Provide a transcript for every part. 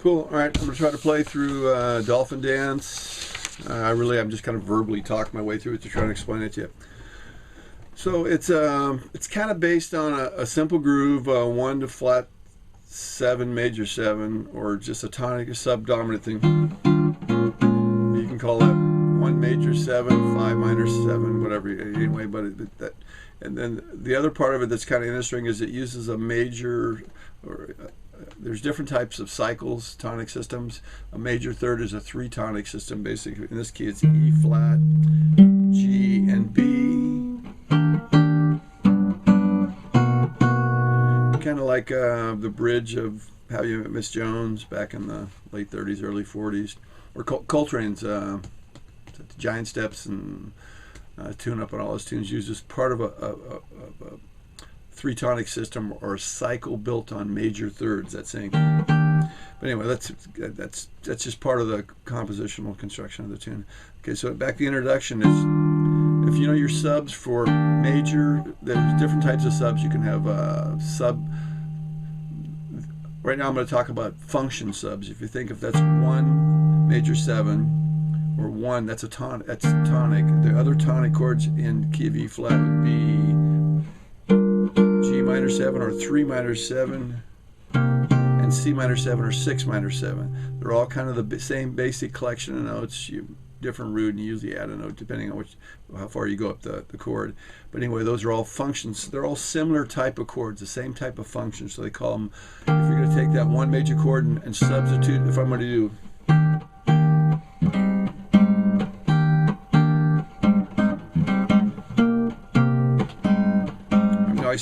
Cool. All right, I'm gonna try to play through Dolphin Dance. I'm just kind of verbally talking my way through it to try to explain it to you. So it's kind of based on a simple groove, 1 to flat 7, major 7, or just a tonic, a subdominant thing. You can call that 1 major 7, 5 minor 7, whatever. Anyway, but and then the other part of it that's kind of interesting is it uses a major, there's different types of cycles, tonic systems. A major third is a 3 tonic system, basically. In this key, it's E flat, G, and B. Kind of like the bridge of How You Met Miss Jones back in the late 30s, early 40s, or Coltrane's Giant Steps and Tune Up and all his tunes uses part of a 3 tonic system or a cycle built on major thirds. That saying. But anyway, that's just part of the compositional construction of the tune. Okay, so back to the introduction is, if you know your subs for major, there's different types of subs. You can have right now I'm going to talk about function subs. If you think if that's 1 major 7 or 1, that's tonic. The other tonic chords in key of E flat would be G minor 7 or 3 minor 7 and C minor 7 or 6 minor 7. They're all kind of the same basic collection of notes. Different root, and you usually add a note depending on how far you go up the chord. But anyway, those are all functions. They're all similar type of chords, the same type of function. So they call them, if you're going to take that 1 major chord and substitute, if I'm going to do I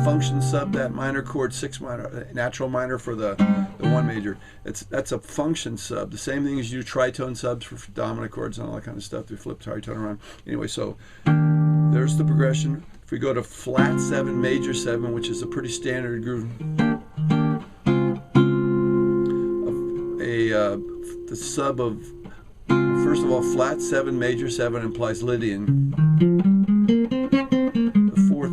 function sub that minor chord 6 minor, natural minor for the 1 major. That's a function sub. The same thing as you do tritone subs for dominant chords and all that kind of stuff. We flip tritone around. Anyway, so there's the progression. If we go to flat 7, major 7, which is a pretty standard groove, the sub of, first of all, flat 7, major 7 implies Lydian.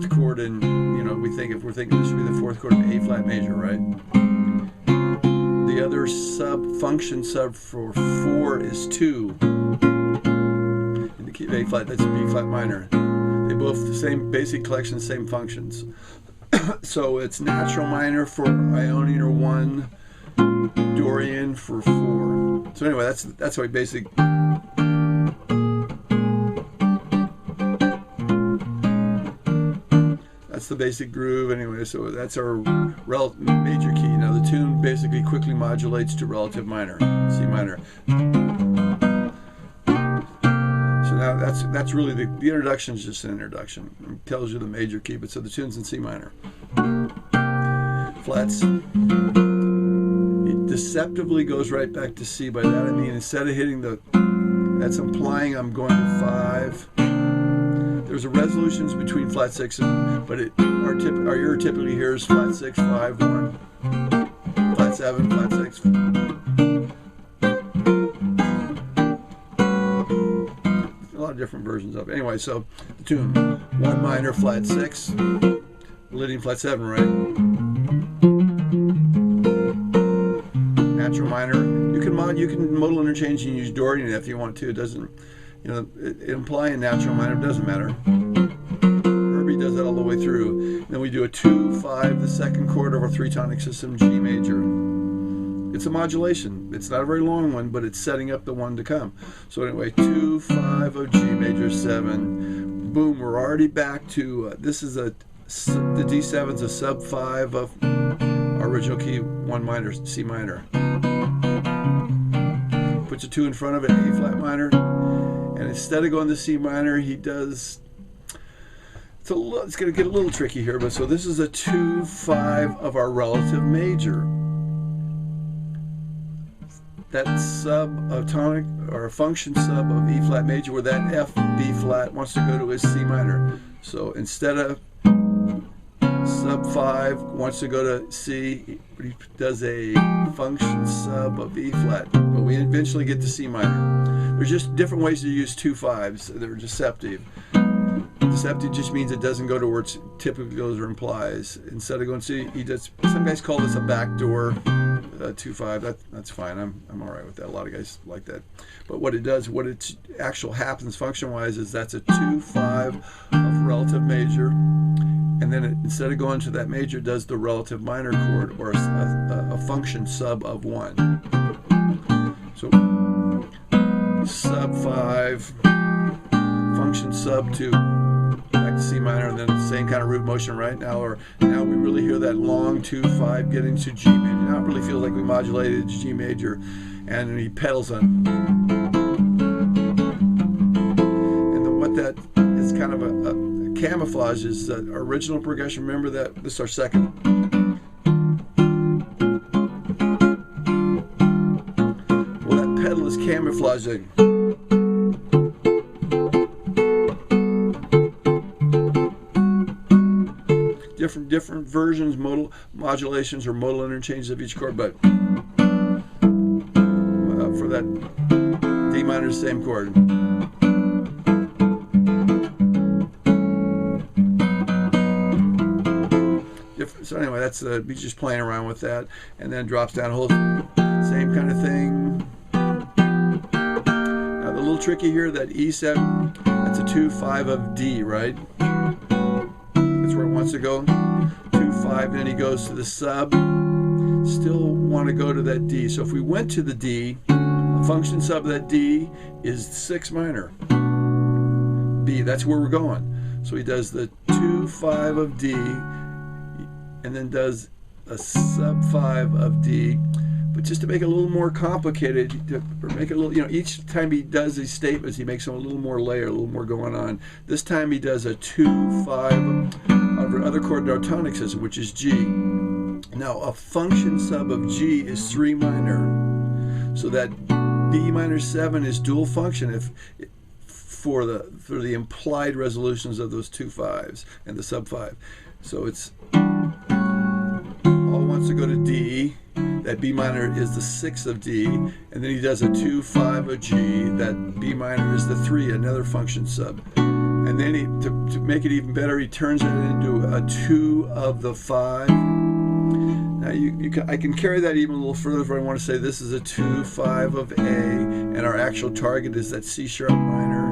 Chord, and if we're thinking this would be the 4th chord of A flat major, right? The other function sub for 4 is 2 in the key of A flat. That's a B flat minor. They both the same basic collection, same functions. So it's natural minor for Ionian or 1, Dorian for 4. So anyway, that's why basic. That's the basic groove anyway, so that's our major key. Now the tune basically quickly modulates to relative minor, C minor. So now that's really the introduction is just an introduction. It tells you the major key, but so the tune's in C minor. Flats. It deceptively goes right back to C. By that I mean instead of hitting that's implying I'm going to 5. There's a resolutions between flat 6 and, but our ear typically hears flat 6, 5, 1, flat 7, flat 6. A lot of different versions of it. Anyway, so the tune, 1 minor, flat 6, Lydian flat 7, right? Natural minor. You can modal interchange and use Dorian if you want to. It doesn't. Implying natural minor doesn't matter. Herbie does that all the way through. Then we do a 2, 5, the 2nd chord of our 3 tonic system, G major. It's a modulation. It's not a very long one, but it's setting up the one to come. So anyway, 2, 5 of G major 7. Boom, we're already back to, this is the D7's a sub 5 of our original key, 1 minor, C minor. Puts a 2 in front of it, A flat minor. And instead of going to C minor, he does, it's going to get a little tricky here, but so this is a 2, 5 of our relative major. That sub of tonic, or a function sub of E flat major, where that F, B flat wants to go to is C minor. So instead of sub 5 wants to go to C, he does a function sub of E flat, but we eventually get to C minor. There's just different ways to use 2 5s that are deceptive. Deceptive just means it doesn't go to where it typically goes or implies. Instead of going C, he does. Some guys call this a backdoor. 2/5. That's fine. I'm all right with that. A lot of guys like that. But what it does, what it actual happens function-wise, is that's a 2/5 of relative major, and then instead of going to that major, it does the relative minor chord, or a function sub of 1. So sub 5, function sub 2, back to C minor, and then the same kind of root motion right now. Or now we really hear that long 2/5 getting to G major. Now it really feels like we modulated G major, and he pedals on. And then what that is kind of a camouflage is that original progression. Remember that this is our second. Well, that pedal is camouflaging. Different versions, modal modulations, or modal interchanges of each chord, but for that D minor, same chord. So anyway, that's he's just playing around with that, and then drops down, whole same kind of thing. Now the little tricky here, that E7, that's a 2/5 of D, right? That's where it wants to go. 2/5, then he goes to the sub. Still want to go to that D. So if we went to the D, the function sub of that D is 6 minor. B, that's where we're going. So he does the 2/5 of D, and then does a sub 5 of D. But just to make it a little more complicated, or make it a little, each time he does these statements, he makes them a little more layer, a little more going on. This time he does a 2/5 of our other chord in our tonic system, which is G. Now a function sub of G is 3 minor. So that B minor 7 is dual function for the implied resolutions of those 2/5s and the sub 5. So it's all wants to go to D. That B minor is the 6 of D, and then he does a 2/5 of G. That B minor is the 3, another function sub. And then to make it even better, he turns it into a 2 of the 5. Now I can carry that even a little further if I want to say this is a 2/5 of A, and our actual target is that C sharp minor.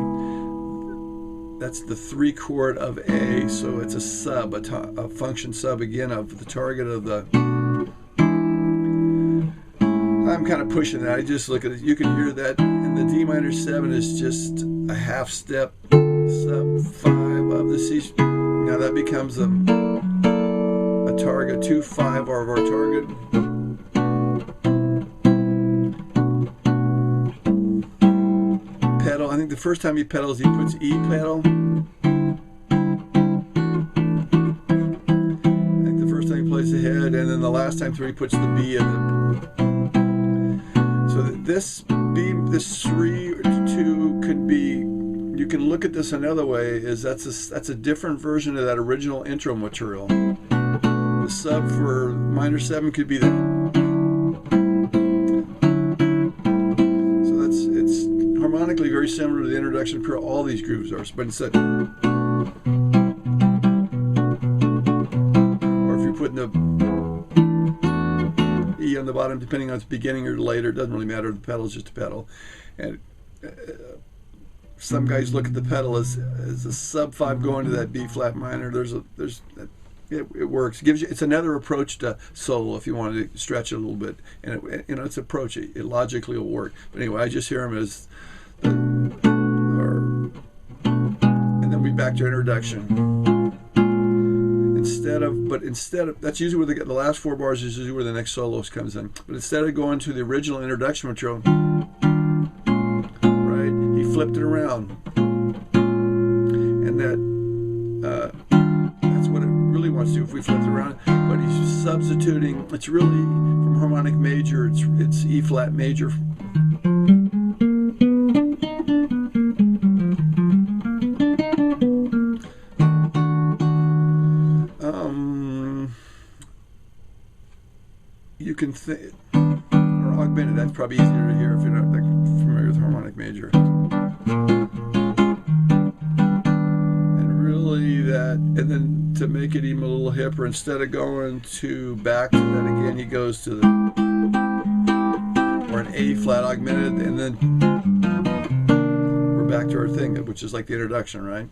That's the 3 chord of A, so it's a sub, a function sub again of the target of the. I'm kind of pushing that. I just look at it. You can hear that, and the D minor 7 is just a half step sub 5 of the C. Now that becomes a target 2/5 of our target. Pedal. I think the first time he pedals, he puts E pedal. I think the first time he plays the head, and then the last time through he puts the B in the. So that this 3 or 2 could be. You can look at this another way. Is that's a different version of that original intro material. The sub for minor 7 could be the. So it's harmonically very similar to the introduction to all these grooves are, but instead. Or if you're putting the E on the bottom, depending on its beginning or later, it doesn't really matter. The pedal is just a pedal, and some guys look at the pedal as a sub 5 going to that B flat minor. It works. It's another approach to solo if you wanted to stretch it a little bit, and it's approach. It logically will work. But anyway, I just hear them as and then we back to introduction. Instead of that's usually where the last 4 bars is usually where the next solos comes in. But instead of going to the original introduction material, right, he flipped it around, and that's what it really wants to do if we flip it around. But he's substituting. It's really from harmonic major. It's E flat major. You can think, or augmented, that's probably easier to hear if you're not familiar with harmonic major. And really and then to make it even a little hipper, instead of going to back to that again, he goes to the, or an A flat augmented, and then we're back to our thing, which is like the introduction, right?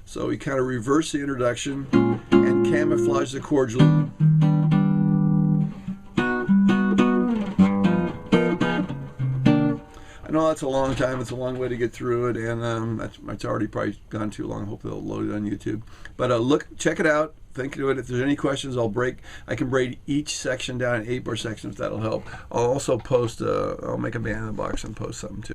So we kind of reverse the introduction and camouflage the chords. I know that's a long time. It's a long way to get through it, and it's already probably gone too long. Hopefully they'll load it on YouTube. But check it out. Think of it. If there's any questions, I can break each section down in 8-bar sections. That'll help. I'll also post. I'll make a band in the box and post something too.